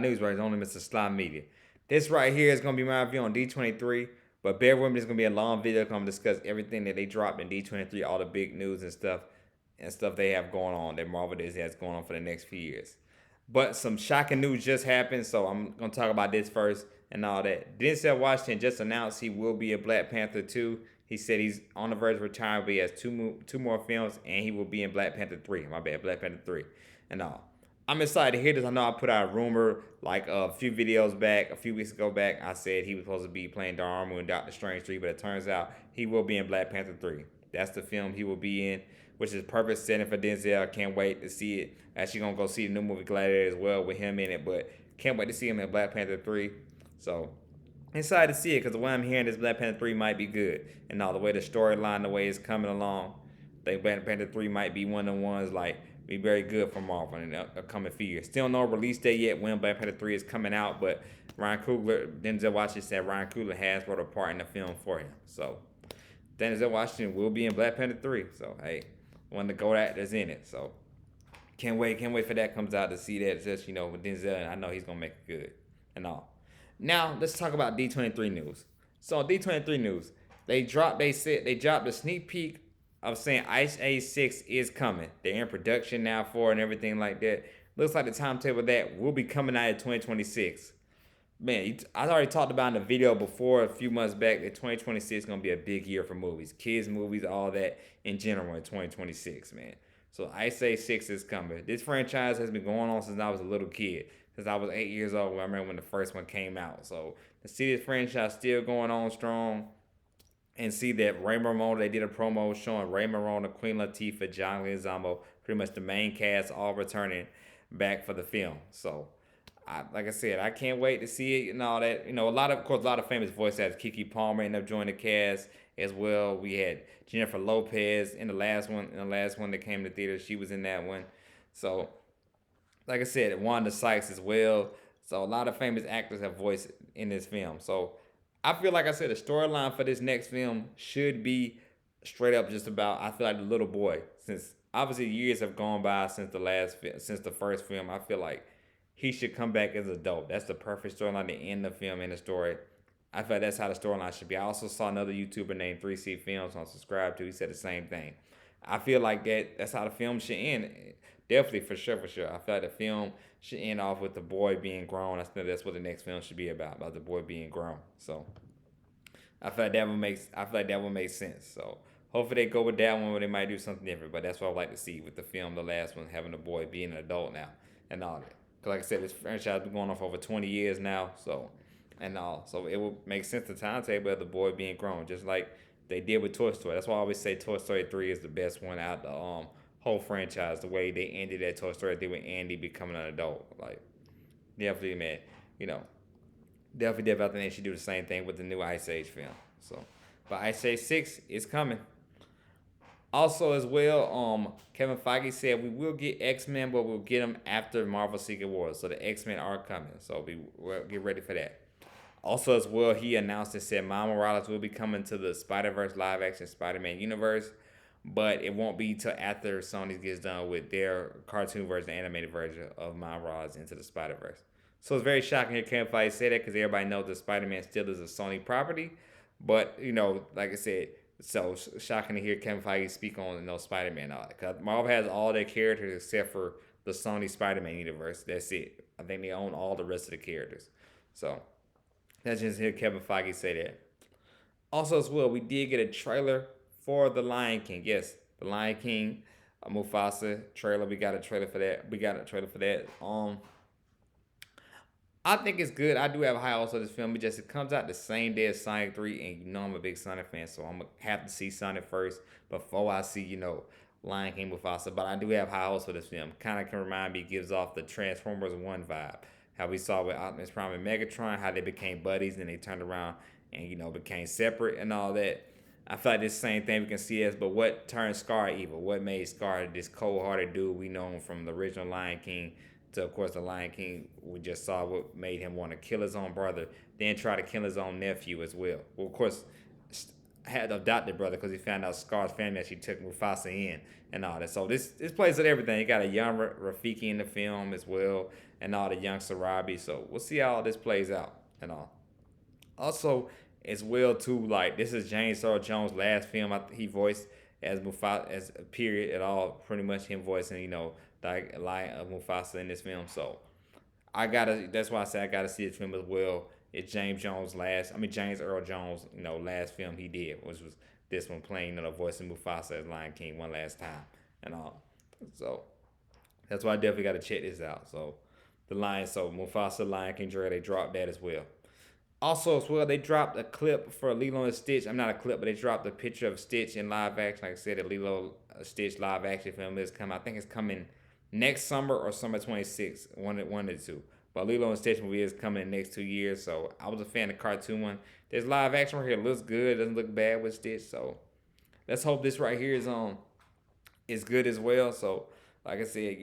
News right, it's only Mr. Slime Media. This right here is gonna be my review on D23, but bear with me, it's gonna be a long video. I'm gonna discuss everything that they dropped in D23, all the big news and stuff they have going on that Marvel Disney has going on for the next few years. But some shocking news just happened, so I'm gonna talk about this first and all that. Denzel Washington just announced he will be a Black Panther 2. He said he's on the verge of retiring, but he has two more films, and he will be in Black Panther 3. My bad, Black Panther 3 and all. I'm excited to hear this. I know I put out a rumor like a few videos back, a few weeks ago back. I said he was supposed to be playing Dormammu in Doctor Strange 3, but it turns out he will be in Black Panther 3. That's the film he will be in, which is perfect setting for Denzel. Can't wait to see it. Actually, gonna go see the new movie Gladiator as well with him in it, but can't wait to see him in Black Panther 3. So excited to see it because the way I'm hearing this Black Panther 3 might be good. And all the way the storyline, the way it's coming along, I think Black Panther 3 might be one of the ones like be very good for Marvel in the upcoming few years. Still no release date yet when Black Panther 3 is coming out, but Ryan Coogler, Denzel Washington said Ryan Coogler has wrote a part in the film for him. So Denzel Washington will be in Black Panther 3. So hey, one of the GOAT actors in it. So can't wait for that comes out to see that. Just with Denzel, and I know he's gonna make it good and all. Now let's talk about D23 news. So D23 news, they dropped a sneak peek of saying Ice Age 6 is coming. They're in production now for it and everything like that. Looks like the timetable of that will be coming out in 2026. Man, I already talked about in the video before a few months back that 2026 is gonna be a big year for movies, kids movies, all that in general in 2026, man. So Ice Age 6 is coming. This franchise has been going on since I was a little kid, since I was 8 years old. I remember when the first one came out. So to see this franchise still going on strong, and see that Ray Ramona, they did a promo showing Ray Ramona, Queen Latifah, John Leguizamo, pretty much the main cast all returning back for the film. So, like I said, I can't wait to see it and all that. A lot of famous voice actors. Kiki Palmer ended up joining the cast as well. We had Jennifer Lopez in the last one that came to theater, she was in that one. So, like I said, Wanda Sykes as well. So a lot of famous actors have voiced in this film. So I feel like I said the storyline for this next film should be straight up just about I feel like the little boy. Since obviously years have gone by since the first film, I feel like he should come back as an adult. That's the perfect storyline to end the film and the story. I feel like that's how the storyline should be. I also saw another YouTuber named 3C Films on subscribe to. He said the same thing. I feel like that's how the film should end. Definitely, for sure, for sure. I feel like the film should end off with the boy being grown. I think that's what the next film should be about the boy being grown. So I feel like that would make sense. So hopefully they go with that one where they might do something different. But that's what I'd like to see with the film, the last one, having the boy being an adult now and all that. Cause like I said, this franchise has been going on for over 20 years now. So it would make sense the timetable of the boy being grown, just like they did with Toy Story. That's why I always say Toy Story 3 is the best one out the whole franchise. The way they ended that Toy Story 3 with Andy becoming an adult, like definitely, man, you know, definitely, I think they should do the same thing with the new Ice Age film. So, but Ice Age 6 is coming. Also, as well, Kevin Feige said we will get X Men, but we'll get them after Marvel Secret Wars. So the X Men are coming. So we'll get ready for that. Also, as well, he announced and said Miles Morales will be coming to the Spider Verse live action Spider Man universe, but it won't be till after Sony gets done with their cartoon version, animated version of Miles Morales into the Spider Verse. So it's very shocking to hear Kevin Feige say that because everybody knows that Spider Man still is a Sony property. But like I said, so shocking to hear Kevin Feige speak on Spider Man. Because Marvel has all their characters except for the Sony Spider Man universe. That's it. I think they own all the rest of the characters. So that's just hear Kevin Feige say that. Also, as well, we did get a trailer for The Lion King. Yes, The Lion King, Mufasa trailer. We got a trailer for that. I think it's good. I do have high hopes for this film. It comes out the same day as Sonic 3, and I'm a big Sonic fan, so I'm gonna have to see Sonic first before I see, Lion King Mufasa. But I do have high hopes for this film. Kind of can remind me, gives off the Transformers 1 vibe. How we saw with Optimus Prime and Megatron, how they became buddies and they turned around and, became separate and all that. I feel like this same thing we can see as, but what turned Scar evil? What made Scar this cold-hearted dude we know him from the original Lion King to, of course, the Lion King? We just saw what made him want to kill his own brother, then try to kill his own nephew as well. Well, of course, had adopted brother because he found out Scar's family actually took Mufasa in and all that. So this plays with everything. You got a young Rafiki in the film as well and all the young Sarabi. So we'll see how all this plays out and all. Also, as well too, like this is James Earl Jones' last film he voiced as Mufasa, as a period at all. Pretty much him voicing, like line of Mufasa in this film. So I gotta. That's why I say I gotta see this film as well. It's James Earl Jones, last film he did, which was this one playing, the voice of Mufasa as Lion King one last time and all. So that's why I definitely gotta check this out. So Mufasa, Lion King, Dre, they dropped that as well. Also, as well, they dropped a clip for Lilo and Stitch. I'm not a clip, but they dropped a picture of Stitch in live action. Like I said, the Lilo Stitch live action film is coming. I think it's coming next summer or summer 26, one of the two. But Lilo and Stitch movie is coming in the next 2 years. So I was a fan of the cartoon one. There's live action right here. It looks good. It doesn't look bad with Stitch. So let's hope this right here is good as well. So like I said,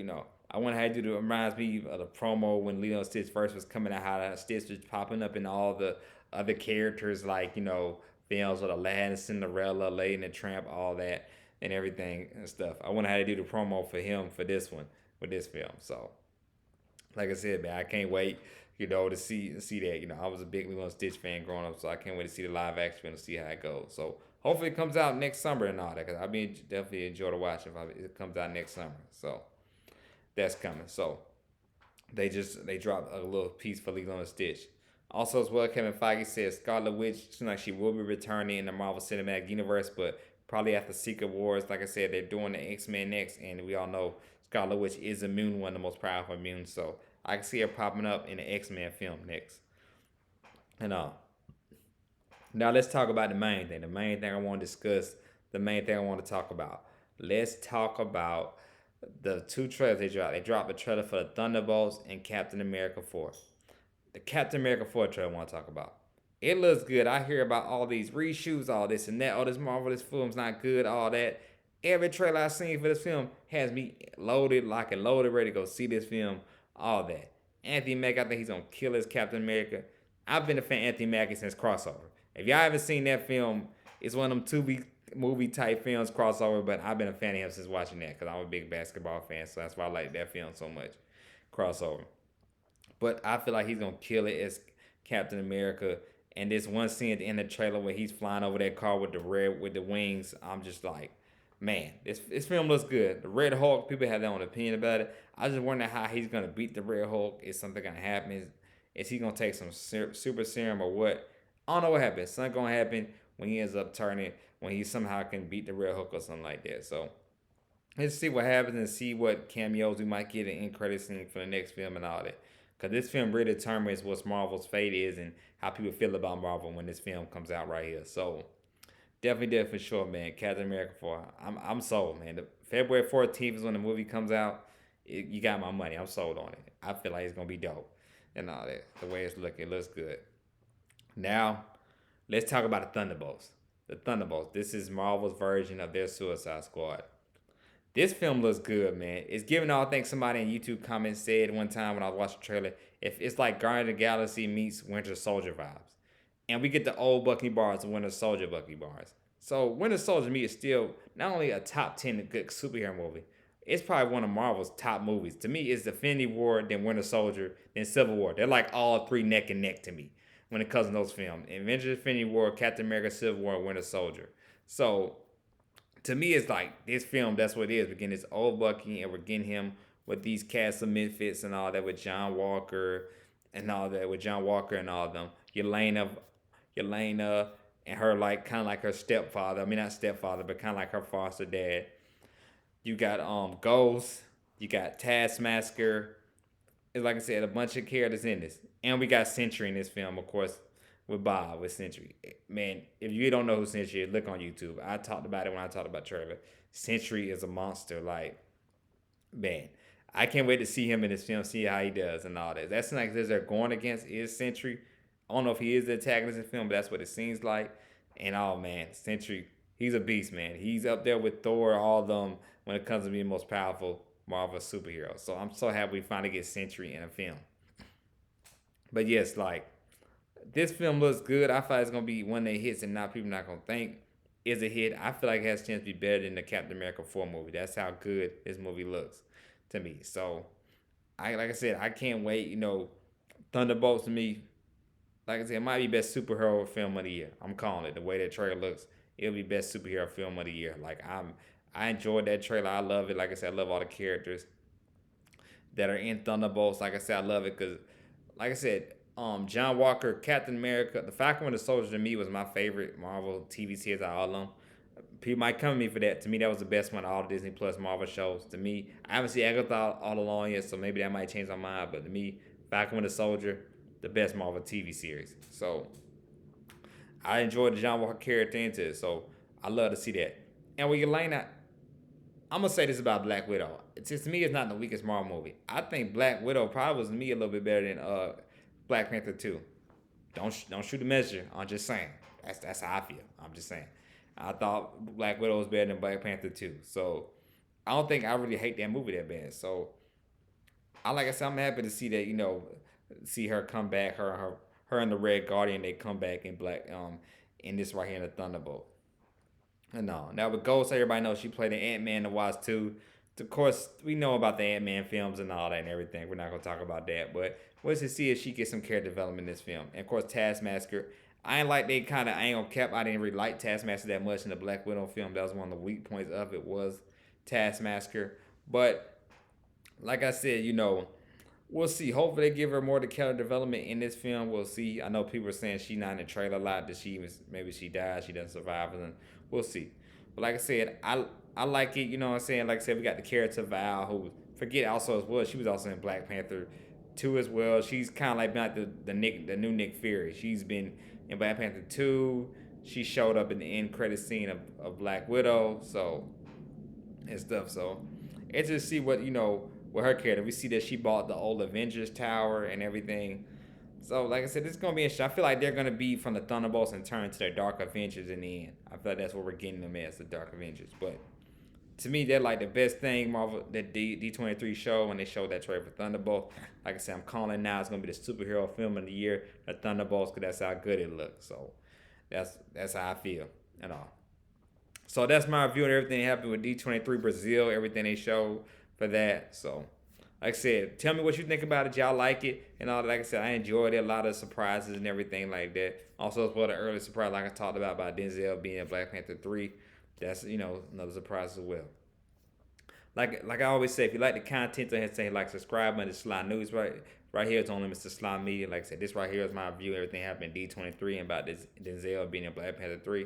I wonder how to do it. Reminds me of the promo when Lilo and Stitch first was coming out, how Stitch was popping up in all the other characters, like, films with Aladdin, Cinderella, Lady and the Tramp, all that and everything and stuff. I wonder how to do the promo for him for this one, with this film. So, like I said, man, I can't wait, to see that. I was a big Lilo and Stitch fan growing up, so I can't wait to see the live action and see how it goes. So, hopefully it comes out next summer and all that, because I'd be definitely enjoy to watch if it comes out next summer. So, that's coming. So they dropped a little piece for Lilo and Stitch. Also, as well, Kevin Feige says Scarlet Witch seems like she will be returning in the Marvel Cinematic Universe, but probably after Secret Wars. Like I said, they're doing the X-Men next, and we all know Scarlet Witch is immune, one of the most powerful immune. So I can see her popping up in the X-Men film next. And now let's talk about the main thing. The main thing I want to discuss. The main thing I want to talk about. Let's talk about the two trailers they dropped. They dropped the trailer for the Thunderbolts and Captain America 4. The Captain America 4 trailer I want to talk about. It looks good. I hear about all these reshoots, all this and that. Oh, this Marvel, this film's not good, all that. Every trailer I've seen for this film has me loaded, locked and loaded, ready to go see this film, all that. Anthony Mackie, I think he's going to kill his Captain America. I've been a fan of Anthony Mackie since Crossover. If y'all haven't seen that film, it's one of them movie type films, crossover, but I've been a fan of him since watching that because I'm a big basketball fan, so that's why I like that film so much, crossover. But I feel like he's gonna kill it as Captain America. And this one scene at the end of the trailer where he's flying over that car with the wings, I'm just like, man, this film looks good. The Red Hulk, people have their own opinion about it. I just wonder how he's gonna beat the Red Hulk. Is something gonna happen? Is he gonna take some super serum or what? I don't know what happens. Something gonna happen when he ends up turning, when he somehow can beat the Red Hulk or something like that. So let's see what happens and see what cameos we might get in credit scene for the next film and all that. Because this film really determines what Marvel's fate is and how people feel about Marvel when this film comes out right here. So definitely for sure, man. Captain America 4. I'm sold, man. February 14th is when the movie comes out. You got my money. I'm sold on it. I feel like it's going to be dope and all that. The way it's looking, it looks good. Now, let's talk about the Thunderbolts. The Thunderbolts. This is Marvel's version of their Suicide Squad. This film looks good, man. It's giving all. I think somebody in YouTube comments said one time when I was watching the trailer, if it's like Guardians of the Galaxy meets Winter Soldier vibes. And we get the old Bucky Barnes and Winter Soldier Bucky Barnes. So Winter Soldier to me is still not only a top 10 good superhero movie, it's probably one of Marvel's top movies. To me, it's Infinity War, then Winter Soldier, then Civil War. They're like all three neck and neck to me when it comes to those films. Avengers, Infinity War, Captain America, Civil War, Winter Soldier. So to me, it's like this film, that's what it is. We're getting this old Bucky and we're getting him with these cast of misfits and all that with John Walker and all that, with John Walker and all of them. Yelena and her like kind of like her stepfather. I mean not stepfather, but kind of like her foster dad. You got Ghost, you got Taskmaster. It's like I said, a bunch of characters in this. And we got Sentry in this film, of course, with Bob, with Sentry. Man, if you don't know who Sentry is, look on YouTube. I talked about it when I talked about trailer. Sentry is a monster. Like, man, I can't wait to see him in this film, see how he does and all that. That's like they're going against is Sentry. I don't know if he is the antagonist in the film, but that's what it seems like. And oh man, Sentry, he's a beast, man. He's up there with Thor, all of them, when it comes to being the most powerful Marvel superhero. So I'm so happy we finally get Sentry in a film. But yes, like, this film looks good. I feel like it's gonna be one that hits and not people not gonna think is a hit. I feel like it has a chance to be better than the Captain America 4 movie. That's how good this movie looks to me. So I like I said, I can't wait. Thunderbolts to me, like I said, it might be best superhero film of the year. I'm calling it. The way that trailer looks, it'll be best superhero film of the year. I enjoyed that trailer. I love it. Like I said, I love all the characters that are in Thunderbolts. Like I said, I love it because, like I said, John Walker, Captain America, the Falcon and the Soldier to me was my favorite Marvel TV series out of all of them. People might come at me for that. To me, that was the best one of all the Disney Plus Marvel shows. To me, I haven't seen Agatha all along yet, so maybe that might change my mind. But to me, Falcon and the Soldier, the best Marvel TV series. So I enjoyed the John Walker character into it. So I love to see that. And when Yelena, I'm gonna say this about Black Widow. To me, it's not the weakest Marvel movie. I think Black Widow probably was to me a little bit better than Black Panther 2. Don't shoot the messenger. I'm just saying. That's how I feel. I'm just saying. I thought Black Widow was better than Black Panther 2. So I don't think I really hate that movie that bad. So like I said, I'm happy to see that, see her come back, her and the Red Guardian, they come back in Black in this right here in the Thunderbolt. And no. Now with Ghost, everybody knows she played in Ant-Man and the Wasp 2. Of course, we know about the Ant-Man films and all that and everything. We're not going to talk about that. But we'll just see if she gets some character development in this film. And of course, Taskmasker. I ain't like they kind of, I ain't gonna cap, I didn't really like Taskmaster that much in the Black Widow film. That was one of the weak points of it was Taskmasker. But like I said, we'll see. Hopefully they give her more to character development in this film. We'll see. I know people are saying she's not in the trailer a lot. That maybe she dies, she doesn't survive, and we'll see. But like I said, I like it. You know what I'm saying? Like I said, we got the character Val, who forget also as well. She was also in Black Panther 2 as well. She's kind of like the new Nick Fury. She's been in Black Panther 2. She showed up in the end credit scene of Black Widow. So and stuff. So it's just see what with her character. We see that she bought the old Avengers Tower and everything. So like I said, it's gonna be interesting. I feel like they're gonna be from the Thunderbolts and turn to their Dark Avengers in the end. I feel like that's what we're getting them as, the Dark Avengers. But to me, they're like the best thing Marvel that D23 show when they showed that trailer for Thunderbolts. Like I said, I'm calling it now. It's gonna be the superhero film of the year, the Thunderbolts, because that's how good it looks. So that's how I feel and all. So that's my review and everything that happened with D23 Brazil, everything they showed for that. So like I said, tell me what you think about it. Y'all like it and all that. Like I said, I enjoyed it. A lot of surprises and everything like that. Also, as well, the early surprise, like I talked about Denzel being in Black Panther 3. That's, another surprise as well. Like I always say, if you like the content, go ahead and say like, subscribe on the Sly News right here. It's only Mr. Sly Media. Like I said, this right here is my review. Everything happened in D23 and about this Denzel being in Black Panther 3.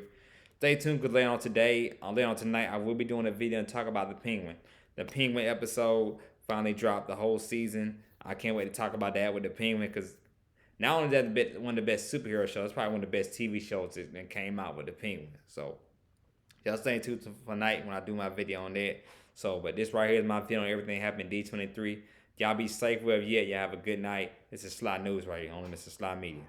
Stay tuned because later on tonight, I will be doing a video and talk about the Penguin. The Penguin episode finally dropped, the whole season. I can't wait to talk about that with the Penguin because not only is that one of the best superhero shows, it's probably one of the best TV shows that came out with the Penguin. So y'all stay tuned for night when I do my video on that. So, but this right here is my video on everything happened in D23. Y'all be safe wherever you at. Y'all have a good night. This is Sly News right here on Mr. Sly Media.